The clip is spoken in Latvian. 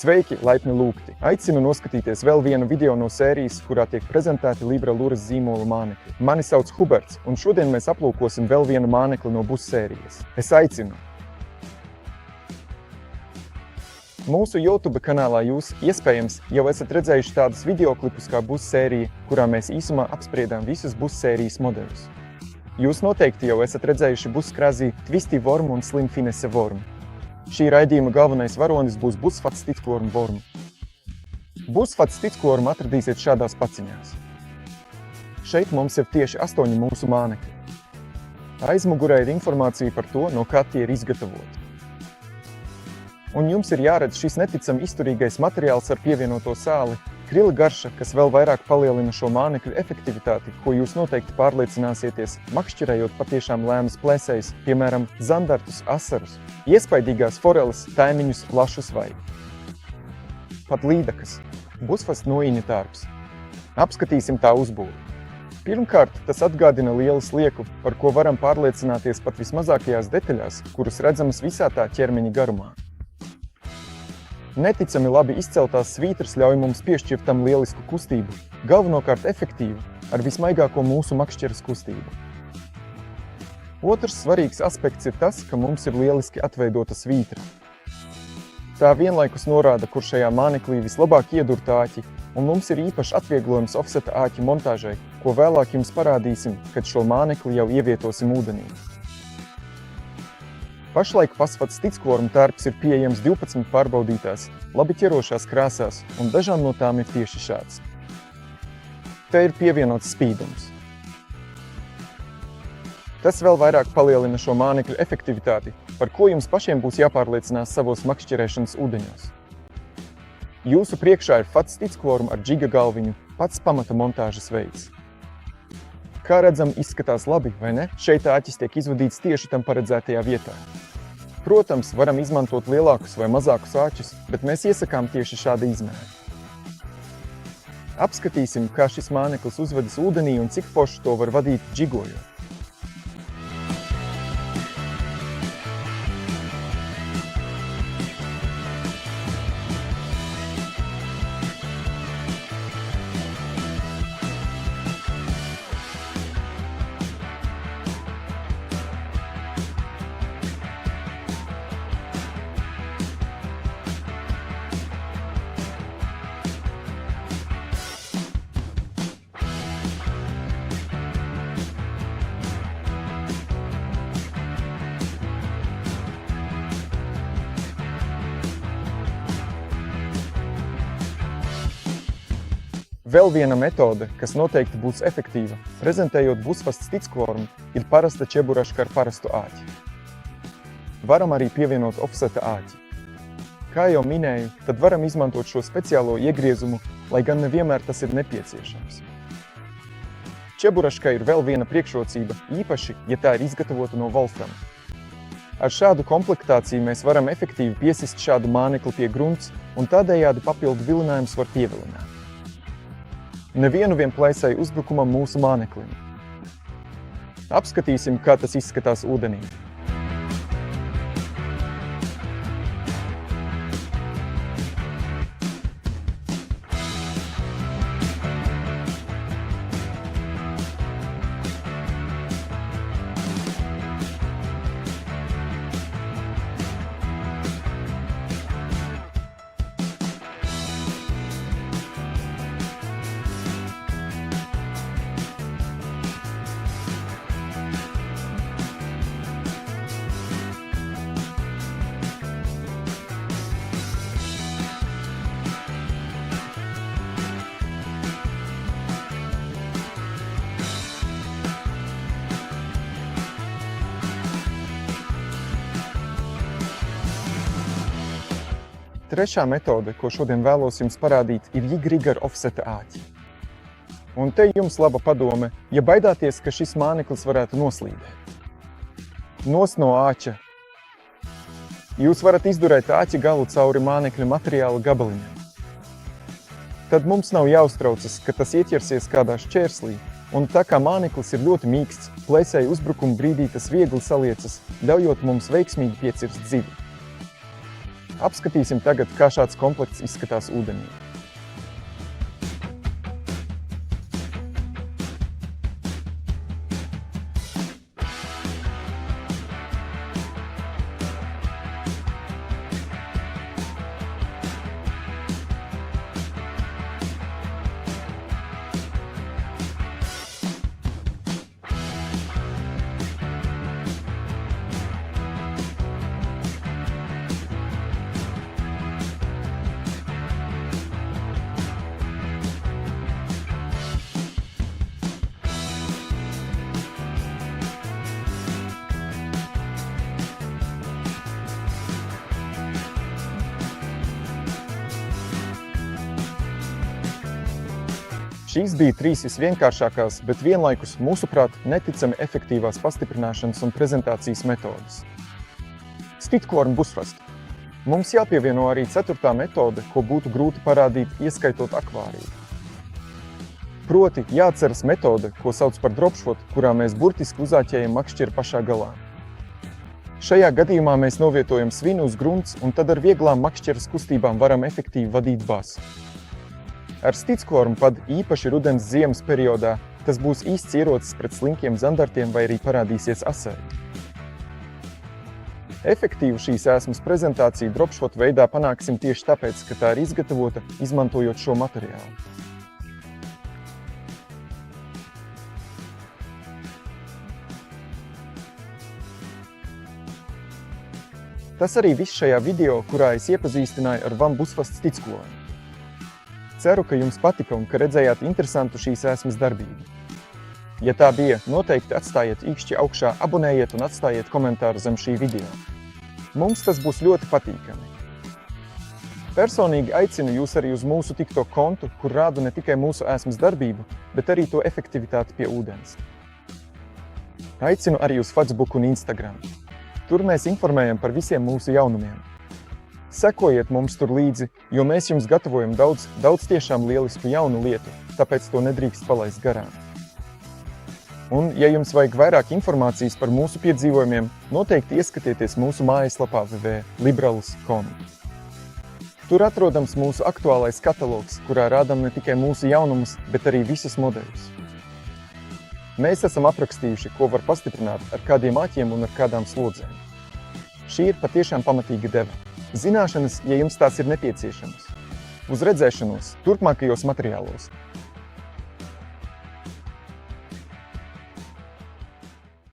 Sveiki, laipni lūgti! Aicinu noskatīties vēl vienu video no sērijas, kurā tiek prezentēti Libra Luras zīmola mānekļi. Mani sauc Huberts, un šodien mēs aplūkosim vēl vienu mānekli no BUS sērijas. Es aicinu! Mūsu YouTube kanālā jūs, iespējams, jau esat redzējuši tādus videoklipus kā BUS sērija, kurā mēs īsumā apspriedām visus BUS sērijas modeļus. Jūs noteikti jau esat redzējuši BUS Crazy, Twisty Worm un Slim Finesse Worm. Šī raidījuma galvenais varonis būs BUS Fat Stitchworm Worm. BUS Fat Stitchworm atradīsiet šādās paciņās. Šeit mums ir tieši 8 mūsu mānekļi. Aizmugurē ir informācija par to, no kā tie ir izgatavoti. Un jums ir jāredz šis neticami izturīgais materiāls ar pievienoto sāli, krila garša, kas vēl vairāk palielina šo mānekļu efektivitāti, ko jūs noteikti pārliecināsieties, makšķerējot patiešām lēnas plēsējus, piemēram, zandartus, asarus, iespaidīgās foreles, tēmiņus, plašus vai pat līdakas. Busfast noiņa tārps. Apskatīsim tā uzbūvi. Pirmkārt, tas atgādina lielu slieku, par ko varam pārliecināties pat vismazākajās detaļās, kuras redzamas visā tā ķermeņa garumā. Neticami labi izceltās svītras ļauj mums piešķirt tam lielisku kustību, galvenokārt efektīvu, ar vismaigāko mūsu makšķeres kustību. Otrs svarīgs aspekts ir tas, ka mums ir lieliski atveidota svītra. Tā vienlaikus norāda, kur šajā māneklī vislabāk iedurt āķi, un mums ir īpašs atvieglojums offseta āķi montāžai, ko vēlāk jums parādīsim, kad šo mānekli jau ievietosim ūdenī. Pašlaik BUS Fat Stitchworm tārps ir pieejams 12 pārbaudītās, labi ķerošās krāsās, un dažām no tām ir tieši šāds. Te ir pievienots spīdums. Tas vēl vairāk palielina šo mānekļu efektivitāti, par ko jums pašiem būs jāpārliecinās savos makšķerēšanas ūdeņos. Jūsu priekšā ir Fat Stitchworm ar džiga galviņu, pats pamata montāžas veids. Kā redzam, izskatās labi, vai ne? Šeit āķis tiek izvadīts tieši tam paredzētajā vietā. Protams, varam izmantot lielākus vai mazākus āķus, bet mēs iesakām tieši šāda izmēra. Apskatīsim, kā šis māneklis uzvedas ūdenī un cik forši to var vadīt džigojot. Vēl viena metode, kas noteikti būs efektīva, prezentējot BUS Fat Stitchworm, ir parasta čeburaška ar parastu āķi. Varam arī pievienot offseta āķi. Kā jau minēju, tad varam izmantot šo speciālo iegriezumu, lai gan nevienmēr tas ir nepieciešams. Čeburaškai ir vēl viena priekšrocība, īpaši, ja tā ir izgatavota no volframa. Ar šādu komplektāciju mēs varam efektīvi piesist šādu mānekli pie grunts, un tādējādi papildu vilinājums var pievilināt. Nevienu plēsēju uzbrukumam mūsu māneklim. Apskatīsim, kā tas izskatās ūdenī. Trešā metode, ko šodien vēlos jums parādīt, ir jig-rig ar offseta āķi. Un te jums laba padome, ja baidāties, ka šis māneklis varētu noslīdēt. Nost no āķa. Jūs varat izdurēt āķi galu cauri mānekļa materiāla gabaliņam. Tad mums nav jāuztraucas, ka tas ieķersies kādā šķērslī, un tā kā māneklis ir ļoti mīksts, plēsēju uzbrukuma brīdī tas viegli saliecas, ļaujot mums veiksmīgi piecirst zivi. Apskatīsim tagad, kā šāds komplekts izskatās ūdenī. Šīs bija 3 visvienkāršākās, bet vienlaikus, mūsuprāt, neticami efektīvās pastiprināšanas un prezentācijas metodes. Stickworm Buzzfast. Mums jāpievieno arī 4. metode, ko būtu grūti parādīt, ieskaitot akvāriju. Proti, jāatceras metode, ko sauc par dropshot, kurā mēs burtiski uzāķējam makšķeri pašā galā. Šajā gadījumā mēs novietojam svinu uz grunts un tad ar vieglām makšķeres kustībām varam efektīvi vadīt basu. Ar Stickworm pad īpaši rudens ziemas periodā tas būs īsts ierocis pret slinkiem zandartiem vai arī parādīsies asēji. Efektīvu šīs ēsmas prezentāciju dropshot veidā panāksim tieši tāpēc, ka tā ir izgatavota, izmantojot šo materiālu. Tas arī viss šajā video, kurā es iepazīstināju ar One Buzzfast Stickworm. Ceru, ka jums patika un ka redzējāt interesantu šīs ēsmas darbību. Ja tā bija, noteikti atstājiet īkšķi augšā, abonējiet un atstājiet komentāru zem šī video. Mums tas būs ļoti patīkami. Personīgi aicinu jūs arī uz mūsu TikTok kontu, kur rādu ne tikai mūsu ēsmas darbību, bet arī to efektivitāti pie ūdens. Aicinu arī uz Facebook un Instagram. Tur mēs informējam par visiem mūsu jaunumiem. Sekojiet mums tur līdzi, jo mēs jums gatavojam daudz tiešām lielisku jaunu lietu, tāpēc to nedrīkst palaist garām. Un, ja jums vajag vairāk informācijas par mūsu piedzīvojumiem, noteikti ieskatieties mūsu mājaslapā www.libralis.com. Tur atrodams mūsu aktuālais katalogs, kurā rādam ne tikai mūsu jaunumus, bet arī visus modeļus. Mēs esam aprakstījuši, ko var pastiprināt, ar kādiem āķiem un ar kādām slodzēm. Šī ir patiešām pamatīga deva. Zināšanas, ja jums tās ir nepieciešamas. Uz redzēšanos turpmākajos materiālos.